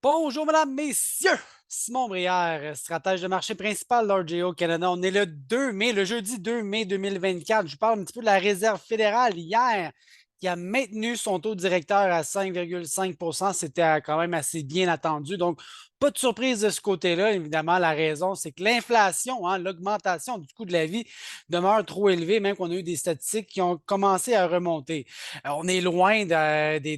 Bonjour, mesdames, messieurs! Simon Brière, stratège de marché principal d'RJO Canada. On est le 2 mai, le jeudi 2 mai 2024. Je vous parle un petit peu de la Réserve fédérale hier, qui a maintenu son taux directeur à 5,5. C'était quand même assez bien attendu. Donc, pas de surprise de ce côté-là. Évidemment, la raison, c'est que l'inflation, l'augmentation du coût de la vie demeure trop élevée, même qu'on a eu des statistiques qui ont commencé à remonter. On est loin des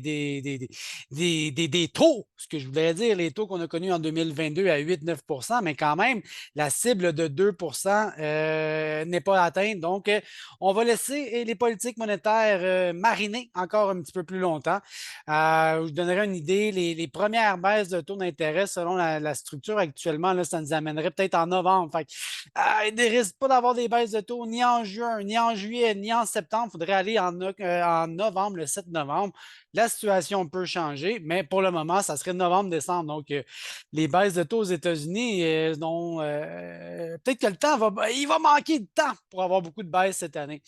taux, ce que je voulais dire, les taux qu'on a connus en 2022 à 8-9, mais quand même, la cible de 2 n'est pas atteinte. Donc, on va laisser les politiques monétaires mariner encore un petit peu plus longtemps. Je vous donnerai une idée. Les premières baisses de taux d'intérêt, selon la structure actuellement, là, ça nous amènerait peut-être en novembre. Fait que, il ne risque pas d'avoir des baisses de taux ni en juin, ni en juillet, ni en septembre. Il faudrait aller en novembre, le 7 novembre. La situation peut changer, mais pour le moment, ça serait novembre-décembre. Donc, les baisses de taux aux États-Unis, peut-être que il va manquer de temps pour avoir beaucoup de baisses cette année.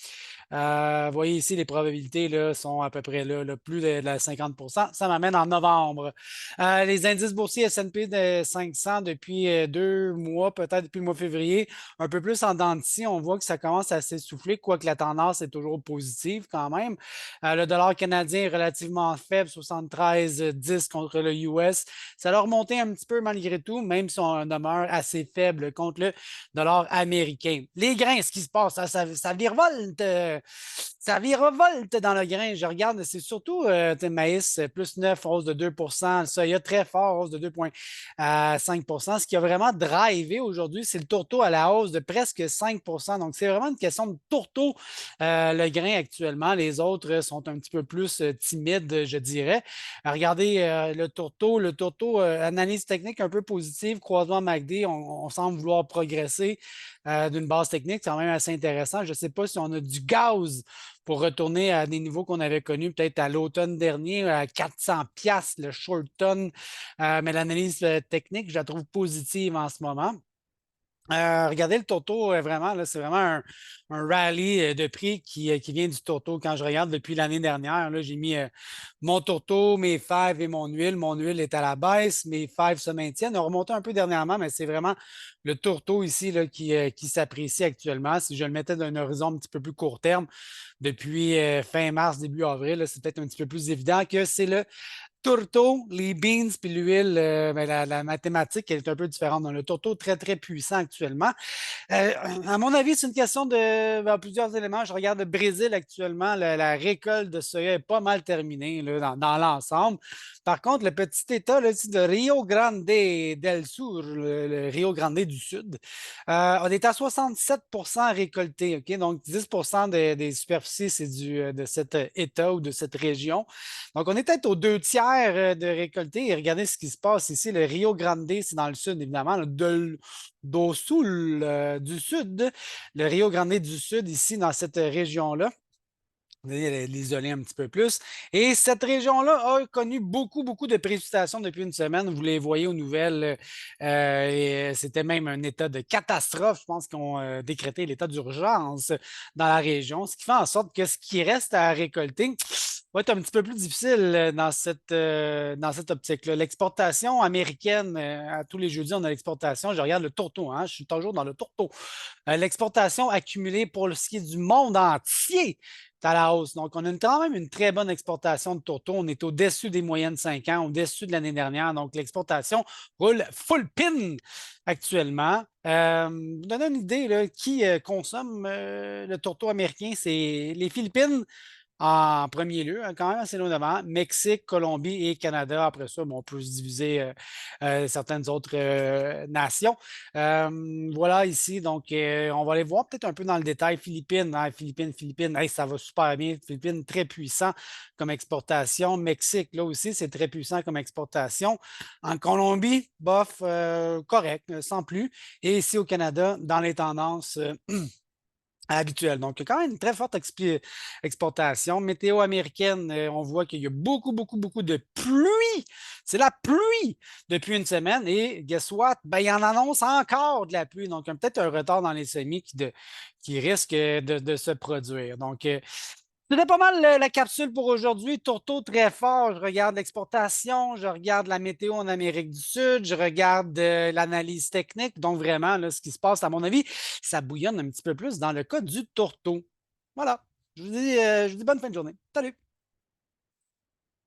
Vous voyez ici, les probabilités là, sont à peu près là, plus de la 50. Ça m'amène en novembre. Les indices boursiers S&P de 500 depuis 2 mois, peut-être depuis le mois de février, un peu plus en dents de scie. On voit que ça commence à s'essouffler, quoique la tendance est toujours positive quand même. Le dollar canadien est relativement faible, 73,10 contre le US. Ça a remonté un petit peu malgré tout, même si on demeure assez faible contre le dollar américain. Les grains, ce qui se passe, ça virevolte. Ça virevolte dans le grain. Je regarde, c'est surtout maïs, plus 9, hausse de 2 soya très fort, hausse de 2,5 Ce qui a vraiment drivé aujourd'hui, c'est le tourteau à la hausse de presque 5. Donc, c'est vraiment une question de tourteau, le grain actuellement. Les autres sont un petit peu plus timides, je dirais. Regardez le tourteau, analyse technique un peu positive, croisement MACD, on semble vouloir progresser d'une base technique, c'est quand même assez intéressant. Je ne sais pas si on a du gaz pour retourner à des niveaux qu'on avait connus peut-être à l'automne dernier, à 400 piastres le short ton, mais l'analyse technique, je la trouve positive en ce moment. Regardez le Toto, vraiment, là, c'est vraiment un rallye de prix qui vient du Toto. Quand je regarde depuis l'année dernière, là, j'ai mis mon Toto, mes fèves et mon huile. Mon huile est à la baisse, mes fèves se maintiennent. On a remonté un peu dernièrement, mais c'est vraiment le Toto ici là, qui s'apprécie actuellement. Si je le mettais d'un horizon un petit peu plus court terme, depuis fin mars, début avril, là, c'est peut-être un petit peu plus évident que c'est le tourteau, les beans puis l'huile, ben, la mathématique elle est un peu différente. Donc, le tourteau très, très puissant actuellement. À mon avis, c'est une question de plusieurs éléments. Je regarde le Brésil actuellement. La récolte de soya est pas mal terminée là, dans l'ensemble. Par contre, le petit État là, de Rio Grande del Sur, le Rio Grande du Sud, on est à 67 récolté. OK? Donc, 10 des superficies, c'est de cet État ou de cette région. Donc, on est peut-être aux 2 tiers de récolté. Et regardez ce qui se passe ici. Le Rio Grande, c'est dans le sud, évidemment, d'au Sul du Sud, le Rio Grande du Sud, ici, dans cette région-là. Vous allez l'isoler un petit peu plus. Et cette région-là a connu beaucoup, beaucoup de précipitations depuis une semaine. Vous les voyez aux nouvelles. Et c'était même un état de catastrophe. Je pense qu'ils ont décrété l'état d'urgence dans la région, ce qui fait en sorte que ce qui reste à récolter va être un petit peu plus difficile dans cette optique-là. L'exportation américaine, à tous les jeudis, on a l'exportation. Je regarde le tourteau, hein, je suis toujours dans le tourteau. L'exportation accumulée pour ce qui est du monde entier est à la hausse. Donc, on a quand même une très bonne exportation de tourteau. On est au-dessus des moyennes 5 ans, au-dessus de l'année dernière. Donc, l'exportation roule full pin actuellement. Vous donner une idée, là, qui consomme le tourteau américain, c'est les Philippines en premier lieu, hein, quand même assez loin devant. Mexique, Colombie et Canada. Après ça, bon, on peut se diviser certaines autres nations. Voilà ici, donc on va aller voir peut-être un peu dans le détail. Philippines, hein, Philippines, hey, ça va super bien. Philippines, très puissant comme exportation. Mexique, là aussi, c'est très puissant comme exportation. En Colombie, bof, correct, sans plus. Et ici au Canada, dans les tendances habituel. Donc, il y a quand même une très forte exportation. Météo américaine, on voit qu'il y a beaucoup, beaucoup, beaucoup de pluie. C'est la pluie depuis une semaine. Et guess what? Ben, il en annonce encore de la pluie. Donc, il y a peut-être un retard dans les semis qui risque de se produire. Donc, C'était pas mal la capsule pour aujourd'hui. Tourteau très fort. Je regarde l'exportation, je regarde la météo en Amérique du Sud, je regarde l'analyse technique. Donc, vraiment, là, ce qui se passe, à mon avis, ça bouillonne un petit peu plus dans le cas du tourteau. Voilà. Je vous dis bonne fin de journée. Salut!